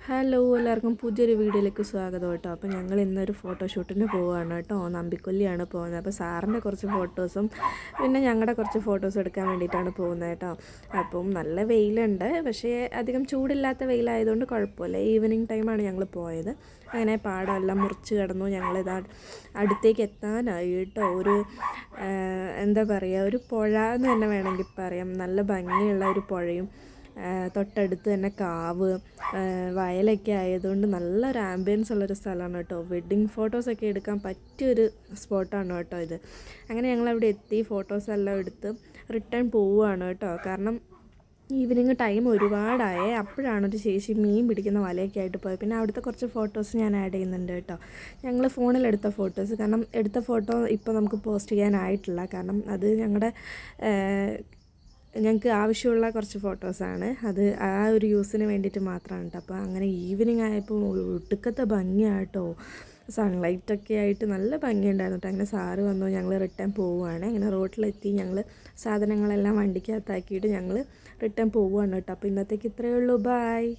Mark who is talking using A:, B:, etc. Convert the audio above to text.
A: Hello എല്ലാവർക്കും പുതിയൊരു വീഡിയോയിലേക്ക് സ്വാഗതം കേട്ടോ. അപ്പോൾ ഞങ്ങൾ ഇന്നൊരു ഫോട്ടോഷൂട്ടിന് പോവുകയാണ് കേട്ടോ. നമ്പിക്കൊല്ലിയാണ് പോകുന്നത്. അപ്പോൾ സാറിൻ്റെ കുറച്ച് ഫോട്ടോസും പിന്നെ ഞങ്ങളുടെ കുറച്ച് ഫോട്ടോസും എടുക്കാൻ വേണ്ടിയിട്ടാണ് പോകുന്നത് കേട്ടോ. അപ്പം നല്ല വെയിലുണ്ട്, പക്ഷേ അധികം ചൂടില്ലാത്ത വെയിലായതുകൊണ്ട് കുഴപ്പമില്ല. ഈവനിങ് ടൈമാണ് ഞങ്ങൾ പോയത്. അങ്ങനെ പാടമെല്ലാം മുറിച്ച് കിടന്നു. ഞങ്ങളിതാ അടുത്തേക്ക് എത്താനായി കേട്ടോ. എന്താ പറയുക, ഒരു പുഴ എന്ന് തന്നെ വേണമെങ്കിൽ പറയാം. നല്ല ഭംഗിയുള്ള ഒരു പുഴയും തൊട്ടടുത്ത് തന്നെ കാവ്, വയലൊക്കെ ആയതുകൊണ്ട് നല്ലൊരു ആംബിയൻസ് ഉള്ളൊരു സ്ഥലമാണ് കേട്ടോ. വെഡ്ഡിങ് ഫോട്ടോസൊക്കെ എടുക്കാൻ പറ്റിയൊരു സ്പോട്ടാണ് കേട്ടോ ഇത്. അങ്ങനെ ഞങ്ങളവിടെ എത്തി, ഫോട്ടോസെല്ലാം എടുത്ത് റിട്ടേൺ പോവുകയാണ് കേട്ടോ. കാരണം ഈവനിങ് ടൈം ഒരുപാടായേ. അപ്പോഴാണ് ഒരു ചേച്ചി മീൻ പിടിക്കുന്ന വലയൊക്കെ ആയിട്ട് പോയത്. പിന്നെ അവിടുത്തെ കുറച്ച് ഫോട്ടോസ് ഞാൻ ആഡ് ചെയ്യുന്നുണ്ട് കേട്ടോ. ഞങ്ങൾ ഫോണിലെടുത്ത ഫോട്ടോസ്, കാരണം എടുത്ത ഫോട്ടോ ഇപ്പോൾ നമുക്ക് പോസ്റ്റ് ചെയ്യാനായിട്ടില്ല. കാരണം അത് ഞങ്ങൾക്ക് ആവശ്യമുള്ള കുറച്ച് ഫോട്ടോസാണ്. അത് ആ ഒരു യൂസിന് വേണ്ടിയിട്ട് മാത്രമാണ് കേട്ടോ. അപ്പോൾ അങ്ങനെ ഈവനിങ് ആയപ്പോൾ ഒടുക്കത്തെ ഭംഗിയായിട്ടോ. സൺലൈറ്റൊക്കെ ആയിട്ട് നല്ല ഭംഗിയുണ്ടായിരുന്നു കേട്ടോ. അങ്ങനെ സാറ് വന്നു, ഞങ്ങൾ റിട്ടേൺ പോവുകയാണ്. അങ്ങനെ റോട്ടിലെത്തി ഞങ്ങൾ സാധനങ്ങളെല്ലാം വണ്ടിക്കകത്താക്കിയിട്ട് ഞങ്ങൾ റിട്ടേൺ പോവുകയാണ് കേട്ടോ. അപ്പോൾ ഇന്നത്തേക്ക് ഇത്രയേ ഉള്ളൂ. ബായ്.